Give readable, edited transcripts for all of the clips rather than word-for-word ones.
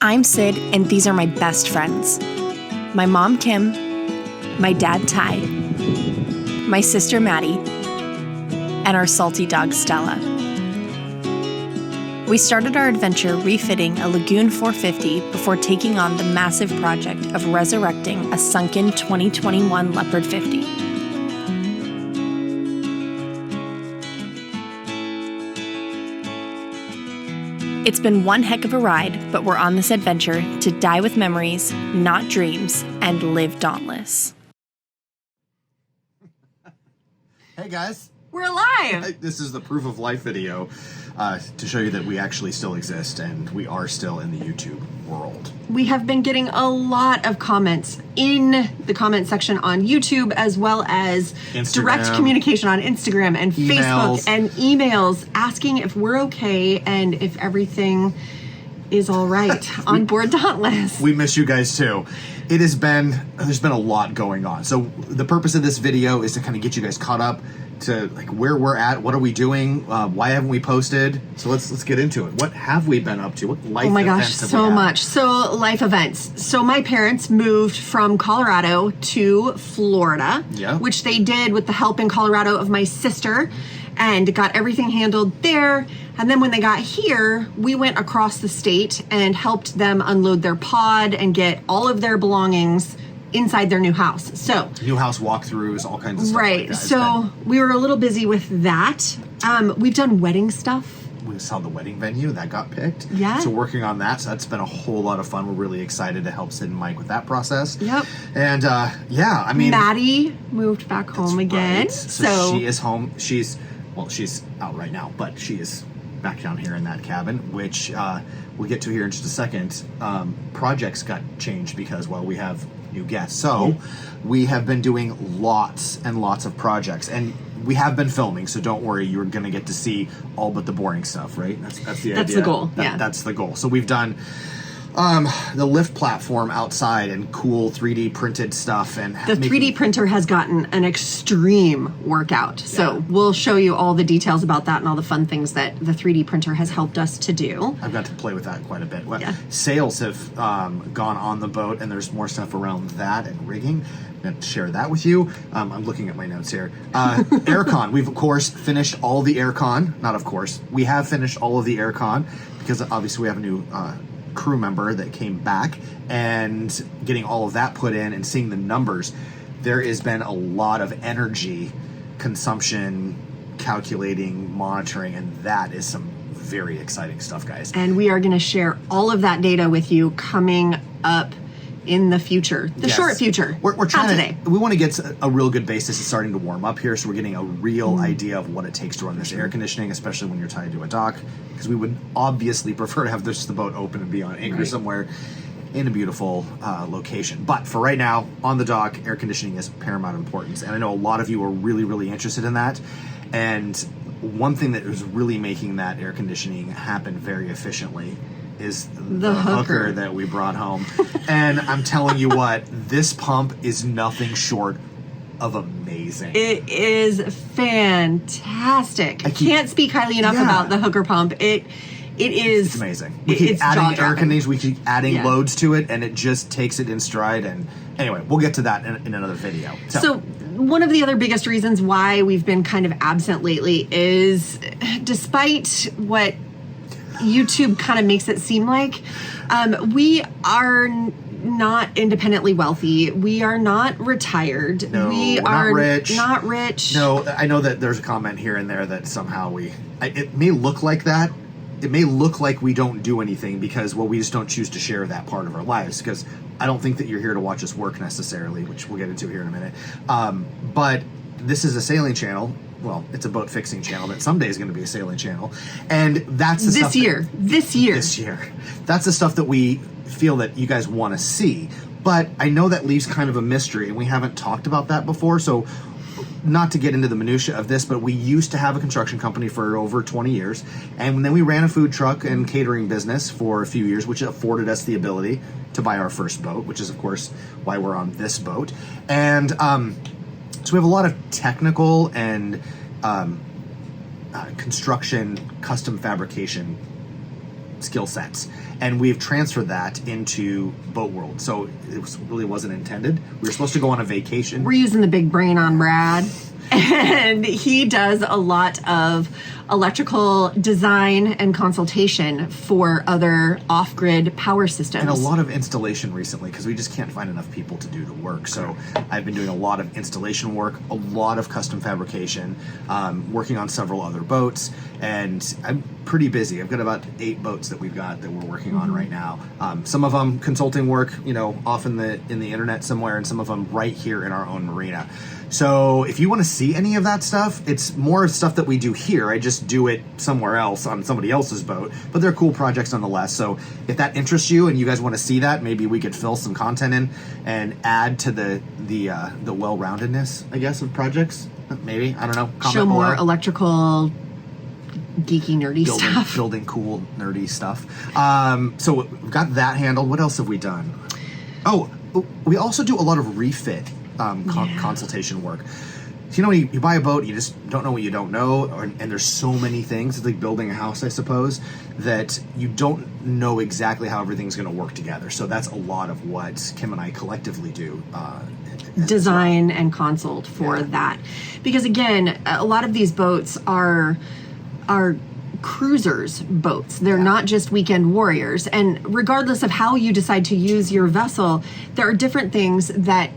I'm Sid, and these are my best friends. My mom, Kim, my dad, Ty, my sister, Maddie, and our salty dog, Stella. We started our adventure refitting a Lagoon 450 before taking on the massive project of resurrecting a sunken 2021 Leopard 50. It's been one heck of a ride, but we're on this adventure to die with memories, not dreams, and live dauntless. Hey guys. We're alive! This is the proof of life video to show you that we actually still exist and we are still in the YouTube world. We have been getting a lot of comments in the comment section on YouTube, as well as Instagram, direct communication on Instagram and emails. Facebook and emails asking if we're okay and if everything is all right on board Dauntless. We miss you guys too. There's been a lot going on. So the purpose of this video is to kind of get you guys caught up to like where we're at, what are we doing, why haven't we posted? So let's get into it. What have we been up to? What life events have we had? Oh my gosh, so much. So life events. So my parents moved from Colorado to Florida, which they did with the help in Colorado of my sister, and got everything handled there. And then when they got here, we went across the state and helped them unload their pod and get all of their belongings inside their new house. So new house walkthroughs, all kinds of stuff. Right. Like that. So we were a little busy with that. We've done wedding stuff. We saw the wedding venue that got picked. Yeah. So working on that. So that's been a whole lot of fun. We're really excited to help Sid and Mike with that process. Yep. And yeah, I mean, Maddie moved back home again. Right. So she is home. She's out right now, but she is back down here in that cabin, which we'll get to here in just a second. Projects got changed because, well, we have new guests. So we have been doing lots and lots of projects, and we have been filming, so don't worry, you're going to get to see all but the boring stuff, right? That's the idea. That's the goal, yeah. That's the goal. So we've done the lift platform outside and cool 3D printed stuff. And the 3D printer has gotten an extreme workout. So we'll show you all the details about that and all the fun things that the 3D printer has helped us to do. I've got to play with that quite a bit. Sails have gone on the boat, and there's more stuff around that and rigging. I'm going to share that with you. I'm looking at my notes here. Aircon. We've, of course, finished all the aircon. Not of course. We have finished all of the aircon because obviously we have a new crew member that came back, and getting all of that put in and seeing the numbers, there has been a lot of energy consumption calculating, monitoring, and that is some very exciting stuff, guys. And we are going to share all of that data with you coming up in the future, short future. We're trying today. We want to get a real good basis. It's starting to warm up here, so we're getting a real idea of what it takes to run this air conditioning, especially when you're tied to a dock, because we would obviously prefer to have the boat open and be on anchor somewhere in a beautiful location. But for right now, on the dock, air conditioning is paramount importance, and I know a lot of you are really, really interested in that. And one thing that is really making that air conditioning happen very efficiently is the hooker that we brought home. And I'm telling you what, this pump is nothing short of amazing. It is fantastic. I can't speak highly enough about the hooker pump. It's amazing. We keep adding air conditioning, we keep adding loads to it, and it just takes it in stride. And anyway, we'll get to that in another video. So one of the other biggest reasons why we've been kind of absent lately is, despite what YouTube kind of makes it seem like, we are not independently wealthy. We are not retired. No, we're not rich. No, I know that there's a comment here and there that somehow it may look like that. It may look like we don't do anything because, well, we just don't choose to share that part of our lives, because I don't think that you're here to watch us work necessarily, which we'll get into here in a minute. But this is a sailing channel. Well, it's a boat fixing channel that someday is going to be a sailing channel. And that's the stuff This year. That's the stuff that we feel that you guys want to see. But I know that leaves kind of a mystery, and we haven't talked about that before. So not to get into the minutia of this, but we used to have a construction company for over 20 years. And then we ran a food truck and catering business for a few years, which afforded us the ability to buy our first boat, which is, of course, why we're on this boat. And so we have a lot of technical and construction, custom fabrication skill sets, and we've transferred that into boat world. So really wasn't intended. We were supposed to go on a vacation. We're using the big brain on Brad, and he does a lot of electrical design and consultation for other off-grid power systems. And a lot of installation recently, because we just can't find enough people to do the work. So I've been doing a lot of installation work, a lot of custom fabrication, working on several other boats, and I'm pretty busy. I've got about 8 boats that we've got that we're working on right now. Some of them consulting work, off in the internet somewhere, and some of them right here in our own marina. So if you want to see any of that stuff, it's more stuff that we do here. I just do it somewhere else on somebody else's boat, but they're cool projects nonetheless. So if that interests you and you guys want to see that, maybe we could fill some content in and add to the well-roundedness, I guess, of projects. Maybe, I don't know. Comment Show more below. Electrical, geeky, nerdy stuff. Building cool, nerdy stuff. So we've got that handled. What else have we done? Oh, we also do a lot of refit consultation work. So, you buy a boat, you just don't know what you don't know, and there's so many things. It's like building a house, I suppose, that you don't know exactly how everything's going to work together. So that's a lot of what Kim and I collectively do. Design and consult for that. Because again, a lot of these boats are cruisers boats. They're not just weekend warriors. And regardless of how you decide to use your vessel, there are different things that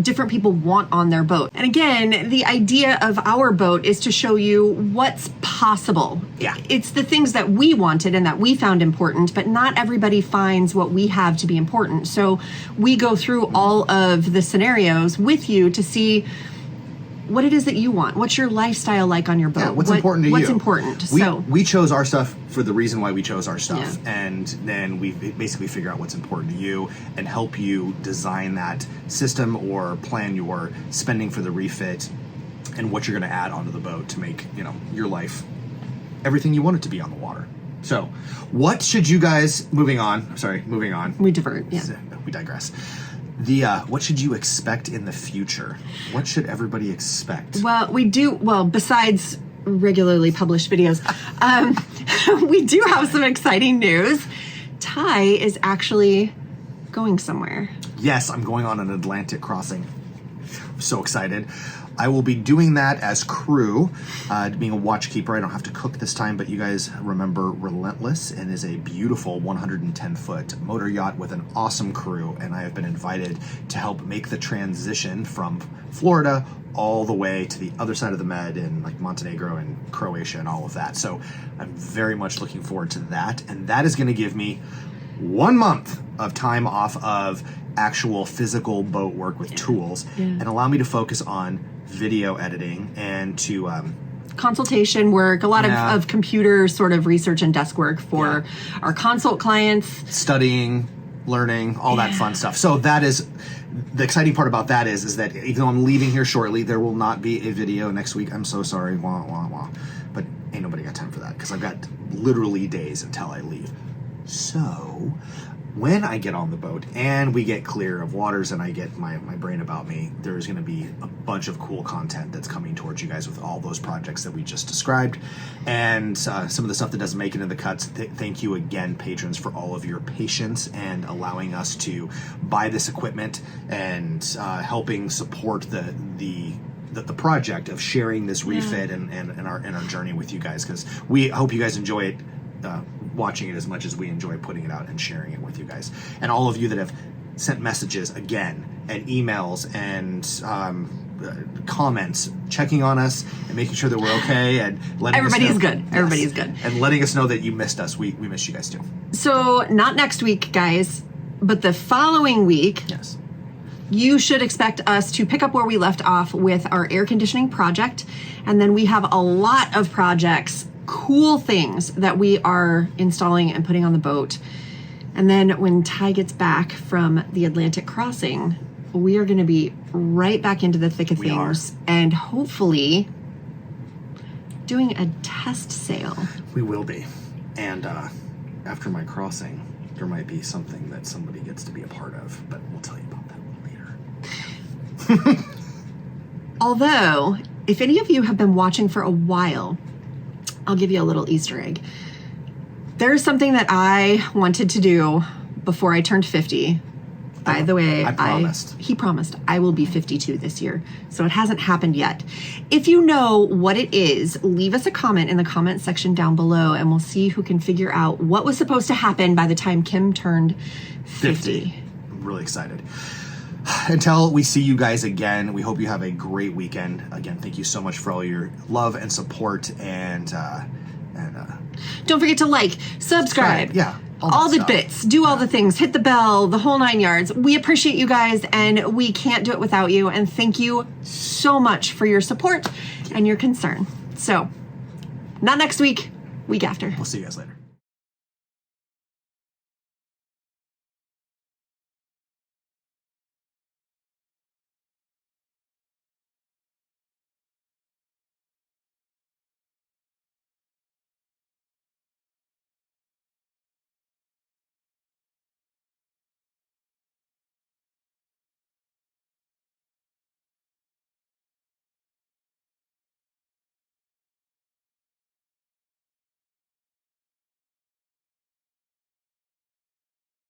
different people want on their boat. And again, the idea of our boat is to show you what's possible. Yeah. It's the things that we wanted and that we found important, but not everybody finds what we have to be important. So we go through all of the scenarios with you to see what it is that you want. What's your lifestyle like on your boat? Yeah, what's important to you? What's important? We chose our stuff for the reason why we chose our stuff. Yeah. And then we basically figure out what's important to you and help you design that system or plan your spending for the refit and what you're going to add onto the boat to make, your life everything you want it to be on the water. So what should you guys, moving on. We divert, yeah. We digress. What should you expect in the future? What should everybody expect? Well, besides regularly published videos, we do have some exciting news. Ty is actually going somewhere. Yes, I'm going on an Atlantic crossing. I'm so excited. I will be doing that as crew, being a watchkeeper. I don't have to cook this time, but you guys remember Relentless, and is a beautiful 110-foot motor yacht with an awesome crew, and I have been invited to help make the transition from Florida all the way to the other side of the Med in like Montenegro and Croatia and all of that. So I'm very much looking forward to that, and that is going to give me 1 month of time off of actual physical boat work with tools and allow me to focus on video editing and to consultation work, a lot of computer sort of research and desk work for our consult clients, studying, learning, all that fun stuff. So that is the exciting part about that is that even though I'm leaving here shortly, there will not be a video next week. I'm so sorry, wah wah wah, but ain't nobody got time for that because I've got literally days until I leave. So when I get on the boat and we get clear of waters and I get my brain about me, there's going to be a bunch of cool content that's coming towards you guys with all those projects that we just described and some of the stuff that doesn't make it in the cuts. Thank you again, patrons, for all of your patience and allowing us to buy this equipment and helping support the project of sharing this refit and our journey with you guys, because we hope you guys enjoy it. Watching it as much as we enjoy putting it out and sharing it with you guys. And all of you that have sent messages again and emails and comments, checking on us and making sure that we're okay and letting everybody's us know. Good. Yes. Everybody's good. And letting us know that you missed us. We miss you guys too. So not next week, guys, but the following week. Yes. You should expect us to pick up where we left off with our air conditioning project. And then we have a lot of projects, cool things that we are installing and putting on the boat. And then when Ty gets back from the Atlantic crossing, we are going to be right back into the thick of things and hopefully doing a test sail. We will be. And after my crossing, there might be something that somebody gets to be a part of, but we'll tell you about that later. Although, if any of you have been watching for a while, I'll give you a little Easter egg. There's something that I wanted to do before I turned 50. By the way, he promised I will be 52 this year. So it hasn't happened yet. If you know what it is, leave us a comment in the comment section down below and we'll see who can figure out what was supposed to happen by the time Kim turned 50. I'm really excited. Until we see you guys again, we hope you have a great weekend. Again, thank you so much for all your love and support and don't forget to like, subscribe. Yeah. All the bits, do all the things, hit the bell, the whole 9 yards. We appreciate you guys and we can't do it without you. And thank you so much for your support and your concern. So, not next week, week after. We'll see you guys later.